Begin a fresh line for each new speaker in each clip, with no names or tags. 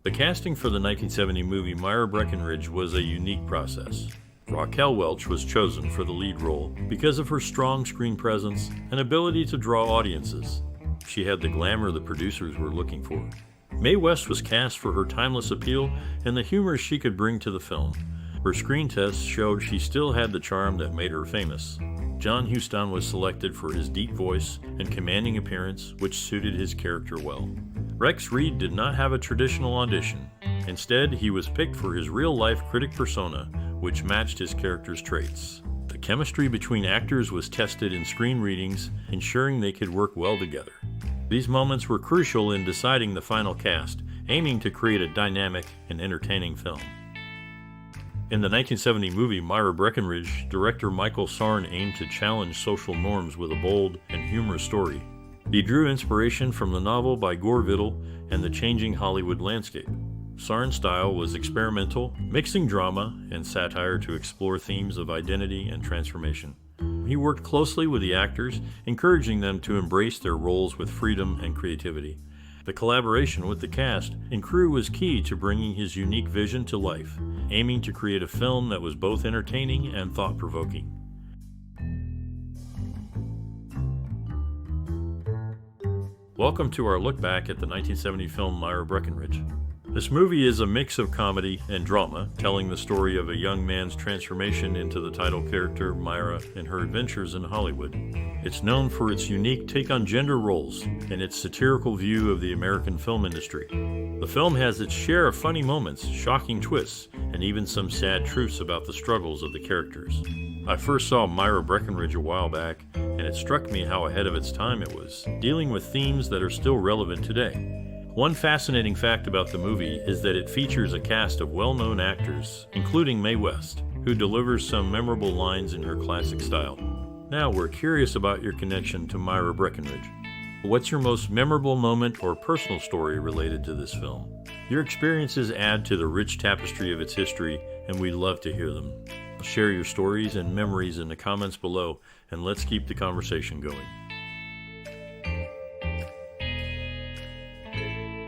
The casting for the 1970 movie Myra Breckinridge was a unique process. Raquel Welch was chosen for the lead role because of her strong screen presence and ability to draw audiences. She had the glamour the producers were looking for. Mae West was cast for her timeless appeal and the humor she could bring to the film. Her screen tests showed she still had the charm that made her famous. John Huston was selected for his deep voice and commanding appearance, which suited his character well. Rex Reed did not have a traditional audition. Instead, he was picked for his real-life critic persona, which matched his character's traits. The chemistry between actors was tested in screen readings, ensuring they could work well together. These moments were crucial in deciding the final cast, aiming to create a dynamic and entertaining film. In the 1970 movie Myra Breckinridge, director Michael Sarn aimed to challenge social norms with a bold and humorous story. He drew inspiration from the novel by Gore Vidal and the changing Hollywood landscape. Sarn's style was experimental, mixing drama and satire to explore themes of identity and transformation. He worked closely with the actors, encouraging them to embrace their roles with freedom and creativity. The collaboration with the cast and crew was key to bringing his unique vision to life, aiming to create a film that was both entertaining and thought-provoking. Welcome to our look back at the 1970 film Myra Breckinridge. This movie is a mix of comedy and drama, telling the story of a young man's transformation into the title character Myra and her adventures in Hollywood. It's known for its unique take on gender roles and its satirical view of the American film industry. The film has its share of funny moments, shocking twists, and even some sad truths about the struggles of the characters. I first saw Myra Breckinridge a while back, and it struck me how ahead of its time it was, dealing with themes that are still relevant today. One fascinating fact about the movie is that it features a cast of well-known actors, including Mae West, who delivers some memorable lines in her classic style. Now we're curious about your connection to Myra Breckinridge. What's your most memorable moment or personal story related to this film? Your experiences add to the rich tapestry of its history, and we'd love to hear them. Share your stories and memories in the comments below, and let's keep the conversation going.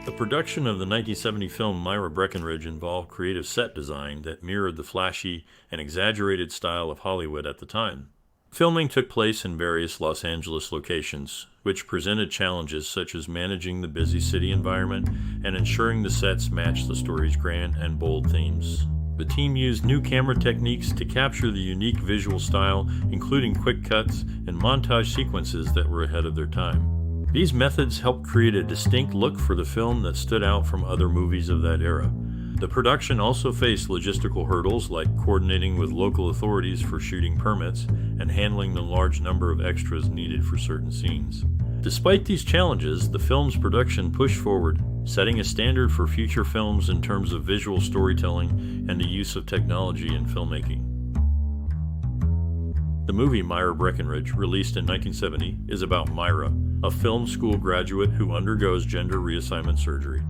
The production of the 1970 film Myra Breckinridge involved creative set design that mirrored the flashy and exaggerated style of Hollywood at the time. Filming took place in various Los Angeles locations, which presented challenges such as managing the busy city environment and ensuring the sets matched the story's grand and bold themes. The team used new camera techniques to capture the unique visual style, including quick cuts and montage sequences that were ahead of their time. These methods helped create a distinct look for the film that stood out from other movies of that era. The production also faced logistical hurdles like coordinating with local authorities for shooting permits and handling the large number of extras needed for certain scenes. Despite these challenges, the film's production pushed forward, setting a standard for future films in terms of visual storytelling and the use of technology in filmmaking. The movie Myra Breckinridge, released in 1970, is about Myra, a film school graduate who undergoes gender reassignment surgery.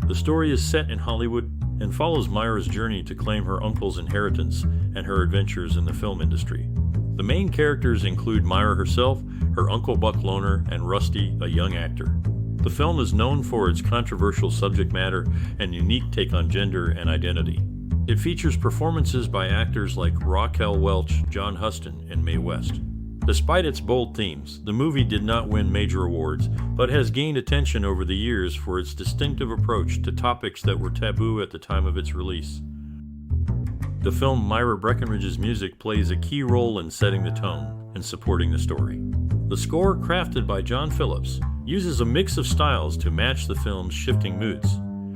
The story is set in Hollywood and follows Myra's journey to claim her uncle's inheritance and her adventures in the film industry. The main characters include Myra herself, her uncle Buck Loner, and Rusty, a young actor. The film is known for its controversial subject matter and unique take on gender and identity. It features performances by actors like Raquel Welch, John Huston, and Mae West. Despite its bold themes, the movie did not win major awards, but has gained attention over the years for its distinctive approach to topics that were taboo at the time of its release. The film Myra Breckinridge's music plays a key role in setting the tone and supporting the story. The score, crafted by John Phillips, uses a mix of styles to match the film's shifting moods.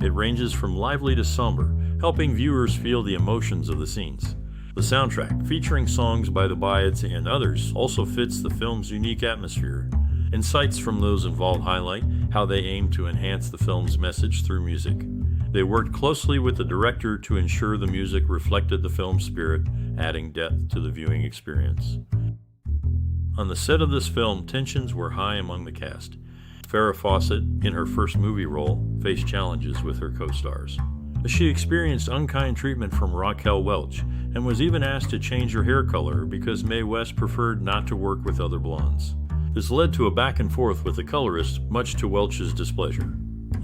It ranges from lively to somber, helping viewers feel the emotions of the scenes. The soundtrack, featuring songs by the Byads and others, also fits the film's unique atmosphere. Insights from those involved highlight how they aim to enhance the film's message through music. They worked closely with the director to ensure the music reflected the film's spirit, adding depth to the viewing experience. On the set of this film, tensions were high among the cast. Farrah Fawcett, in her first movie role, faced challenges with her co-stars. She experienced unkind treatment from Raquel Welch and was even asked to change her hair color because Mae West preferred not to work with other blondes. This led to a back and forth with the colorist, much to Welch's displeasure.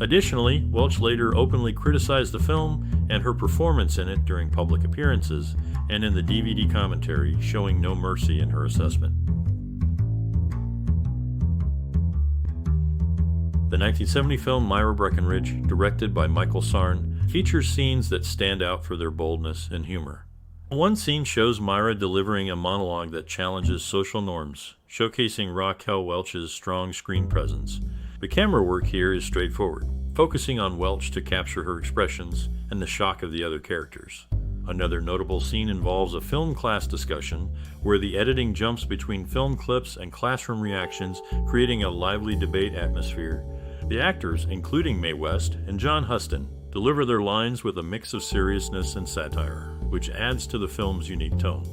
Additionally, Welch later openly criticized the film and her performance in it during public appearances and in the DVD commentary, showing no mercy in her assessment. The 1970 film Myra Breckinridge, directed by Michael Sarn, features scenes that stand out for their boldness and humor. One scene shows Myra delivering a monologue that challenges social norms, showcasing Raquel Welch's strong screen presence. The camera work here is straightforward, focusing on Welch to capture her expressions and the shock of the other characters. Another notable scene involves a film class discussion where the editing jumps between film clips and classroom reactions, creating a lively debate atmosphere. The actors, including Mae West and John Huston, deliver their lines with a mix of seriousness and satire, which adds to the film's unique tone.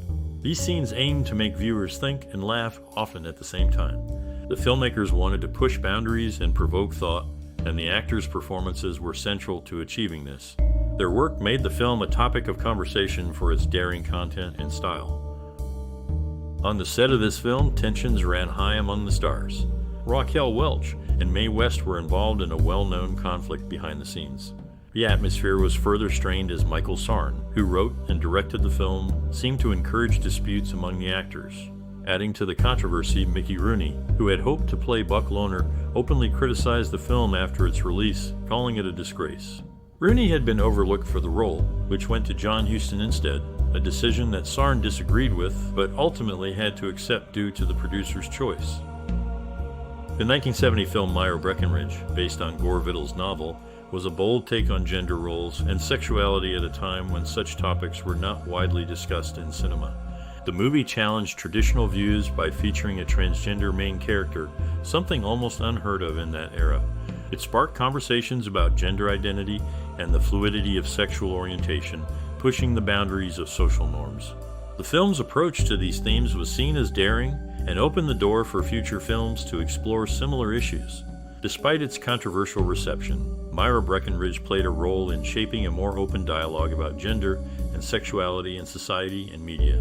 These scenes aim to make viewers think and laugh, often at the same time. The filmmakers wanted to push boundaries and provoke thought, and the actors' performances were central to achieving this. Their work made the film a topic of conversation for its daring content and style. On the set of this film, tensions ran high among the stars. Raquel Welch and Mae West were involved in a well-known conflict behind the scenes. The atmosphere was further strained as Michael Sarn, who wrote and directed the film, seemed to encourage disputes among the actors. Adding to the controversy, Mickey Rooney, who had hoped to play Buck Loner, openly criticized the film after its release, calling it a disgrace. Rooney had been overlooked for the role, which went to John Huston instead, a decision that Sarn disagreed with, but ultimately had to accept due to the producer's choice. The 1970 film Myra Breckinridge, based on Gore Vidal's novel, was a bold take on gender roles and sexuality at a time when such topics were not widely discussed in cinema. The movie challenged traditional views by featuring a transgender main character, something almost unheard of in that era. It sparked conversations about gender identity and the fluidity of sexual orientation, pushing the boundaries of social norms. The film's approach to these themes was seen as daring and opened the door for future films to explore similar issues. Despite its controversial reception, Myra Breckinridge played a role in shaping a more open dialogue about gender and sexuality in society and media.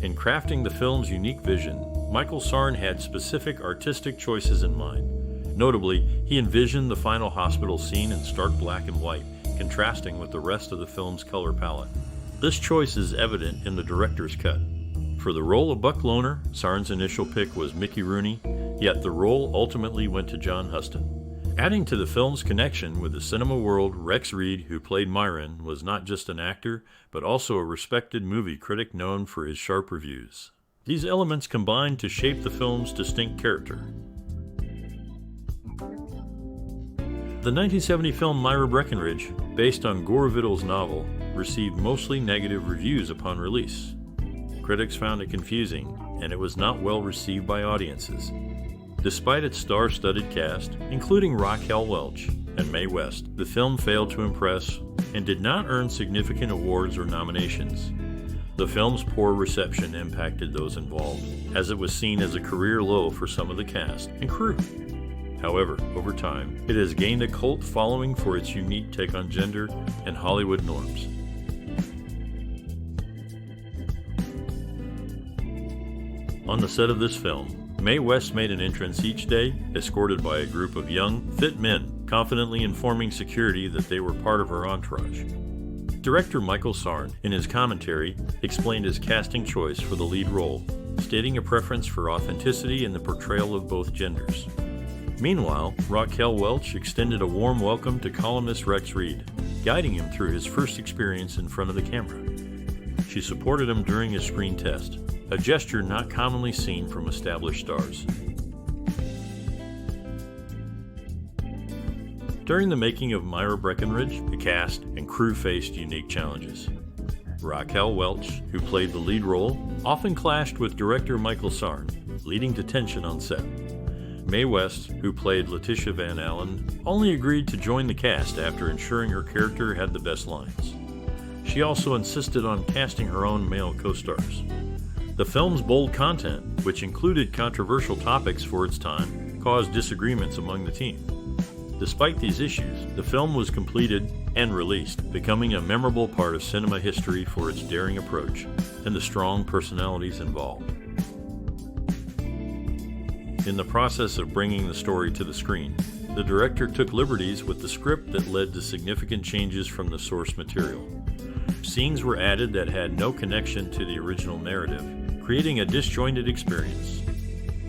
In crafting the film's unique vision, Michael Sarn had specific artistic choices in mind. Notably, he envisioned the final hospital scene in stark black and white, contrasting with the rest of the film's color palette. This choice is evident in the director's cut. For the role of Buck Loner, Sarn's initial pick was Mickey Rooney, yet the role ultimately went to John Huston. Adding to the film's connection with the cinema world, Rex Reed, who played Myron, was not just an actor, but also a respected movie critic known for his sharp reviews. These elements combined to shape the film's distinct character. The 1970 film Myra Breckinridge, based on Gore Vidal's novel, received mostly negative reviews upon release. Critics found it confusing, and it was not well received by audiences. Despite its star-studded cast, including Raquel Welch and Mae West, the film failed to impress and did not earn significant awards or nominations. The film's poor reception impacted those involved, as it was seen as a career low for some of the cast and crew. However, over time, it has gained a cult following for its unique take on gender and Hollywood norms. On the set of this film, Mae West made an entrance each day, escorted by a group of young, fit men, confidently informing security that they were part of her entourage. Director Michael Sarn, in his commentary, explained his casting choice for the lead role, stating a preference for authenticity in the portrayal of both genders. Meanwhile, Raquel Welch extended a warm welcome to columnist Rex Reed, guiding him through his first experience in front of the camera. She supported him during his screen test, a gesture not commonly seen from established stars. During the making of Myra Breckinridge, the cast and crew faced unique challenges. Raquel Welch, who played the lead role, often clashed with director Michael Sarn, leading to tension on set. Mae West, who played Leticia Van Allen, only agreed to join the cast after ensuring her character had the best lines. She also insisted on casting her own male co-stars. The film's bold content, which included controversial topics for its time, caused disagreements among the team. Despite these issues, the film was completed and released, becoming a memorable part of cinema history for its daring approach and the strong personalities involved. In the process of bringing the story to the screen, the director took liberties with the script that led to significant changes from the source material. Scenes were added that had no connection to the original narrative, creating a disjointed experience.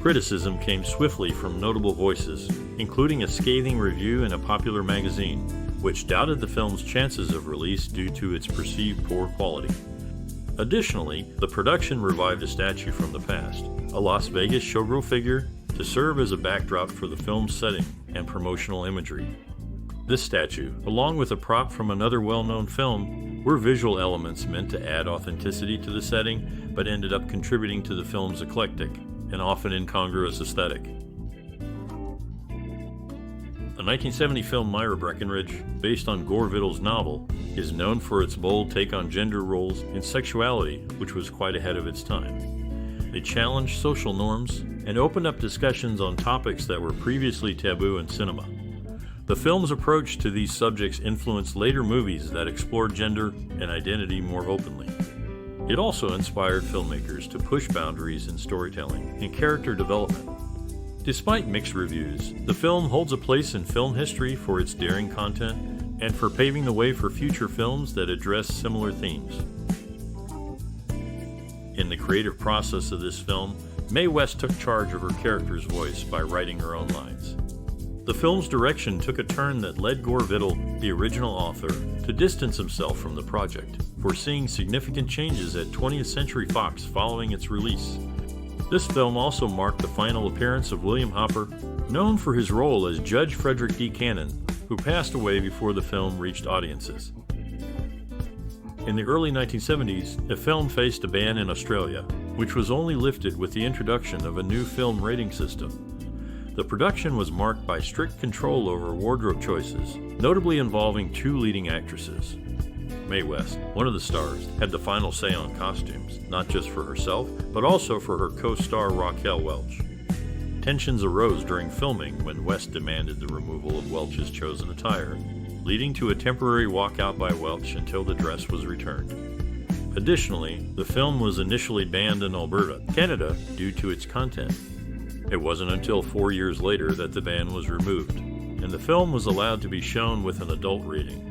Criticism came swiftly from notable voices, including a scathing review in a popular magazine, which doubted the film's chances of release due to its perceived poor quality. Additionally, the production revived a statue from the past, a Las Vegas showgirl figure, to serve as a backdrop for the film's setting and promotional imagery. This statue, along with a prop from another well-known film, were visual elements meant to add authenticity to the setting, but ended up contributing to the film's eclectic and often incongruous aesthetic. The 1970 film Myra Breckinridge, based on Gore Vidal's novel, is known for its bold take on gender roles and sexuality, which was quite ahead of its time. It challenged social norms and opened up discussions on topics that were previously taboo in cinema. The film's approach to these subjects influenced later movies that explored gender and identity more openly. It also inspired filmmakers to push boundaries in storytelling and character development. Despite mixed reviews, the film holds a place in film history for its daring content and for paving the way for future films that address similar themes. In the creative process of this film, Mae West took charge of her character's voice by writing her own lines. The film's direction took a turn that led Gore Vidal, the original author, to distance himself from the project, foreseeing significant changes at 20th Century Fox following its release. This film also marked the final appearance of William Hopper, known for his role as Judge Frederick D. Cannon, who passed away before the film reached audiences. In the early 1970s, the film faced a ban in Australia, which was only lifted with the introduction of a new film rating system. The production was marked by strict control over wardrobe choices, notably involving two leading actresses. Mae West, one of the stars, had the final say on costumes, not just for herself, but also for her co-star Raquel Welch. Tensions arose during filming when West demanded the removal of Welch's chosen attire, leading to a temporary walkout by Welch until the dress was returned. Additionally, the film was initially banned in Alberta, Canada, due to its content. It wasn't until 4 years later that the ban was removed, and the film was allowed to be shown with an adult rating.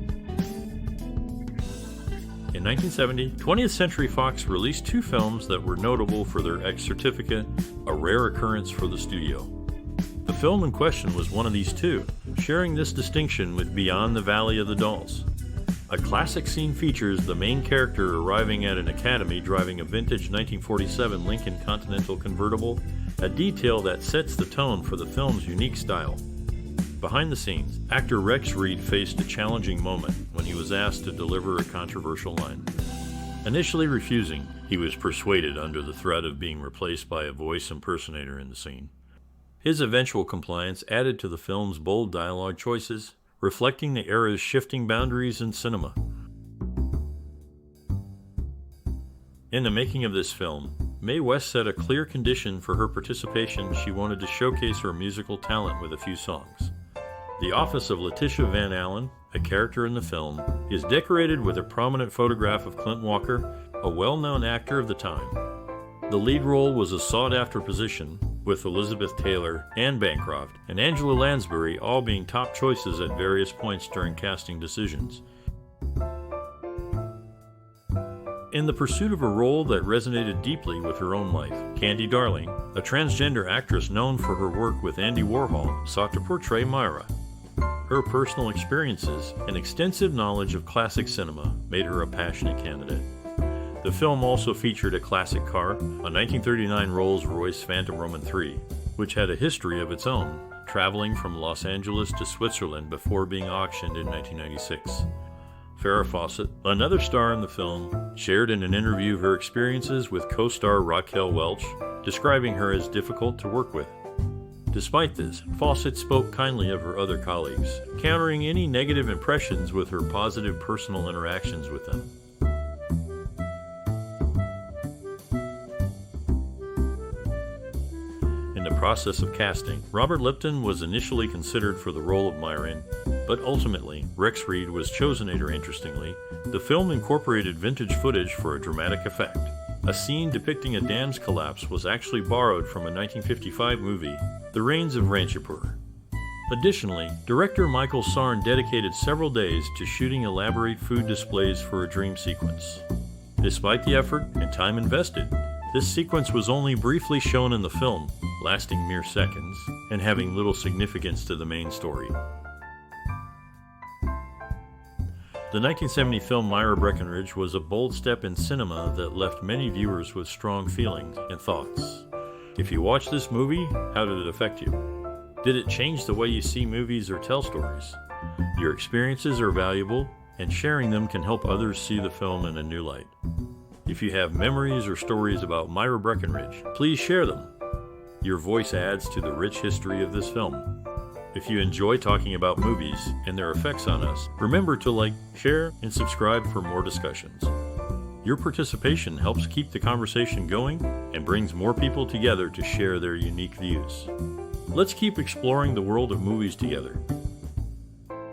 In 1970, 20th Century Fox released two films that were notable for their X certificate, a rare occurrence for the studio. The film in question was one of these two, sharing this distinction with Beyond the Valley of the Dolls. A classic scene features the main character arriving at an academy driving a vintage 1947 Lincoln Continental convertible, a detail that sets the tone for the film's unique style. Behind the scenes, actor Rex Reed faced a challenging moment when he was asked to deliver a controversial line. Initially refusing, he was persuaded under the threat of being replaced by a voice impersonator in the scene. His eventual compliance added to the film's bold dialogue choices, reflecting the era's shifting boundaries in cinema. In the making of this film, Mae West set a clear condition for her participation. She wanted to showcase her musical talent with a few songs. The office of Leticia Van Allen, a character in the film, is decorated with a prominent photograph of Clint Walker, a well-known actor of the time. The lead role was a sought-after position, with Elizabeth Taylor, Anne Bancroft, and Angela Lansbury all being top choices at various points during casting decisions. In the pursuit of a role that resonated deeply with her own life, Candy Darling, a transgender actress known for her work with Andy Warhol, sought to portray Myra. Her personal experiences and extensive knowledge of classic cinema made her a passionate candidate. The film also featured a classic car, a 1939 Rolls-Royce Phantom Roman III, which had a history of its own, traveling from Los Angeles to Switzerland before being auctioned in 1996. Farrah Fawcett, another star in the film, shared in an interview her experiences with co-star Raquel Welch, describing her as difficult to work with. Despite this, Fawcett spoke kindly of her other colleagues, countering any negative impressions with her positive personal interactions with them. In the process of casting, Robert Lipton was initially considered for the role of Myron, but ultimately, Rex Reed was chosen. Interestingly, the film incorporated vintage footage for a dramatic effect. A scene depicting a dam's collapse was actually borrowed from a 1955 movie, The Rains of Ranchipur. Additionally, director Michael Sarn dedicated several days to shooting elaborate food displays for a dream sequence. Despite the effort and time invested, this sequence was only briefly shown in the film, lasting mere seconds, and having little significance to the main story. The 1970 film Myra Breckinridge was a bold step in cinema that left many viewers with strong feelings and thoughts. If you watched this movie, how did it affect you? Did it change the way you see movies or tell stories? Your experiences are valuable, and sharing them can help others see the film in a new light. If you have memories or stories about Myra Breckinridge, please share them. Your voice adds to the rich history of this film. If you enjoy talking about movies and their effects on us, remember to like, share, and subscribe for more discussions. Your participation helps keep the conversation going and brings more people together to share their unique views. Let's keep exploring the world of movies together.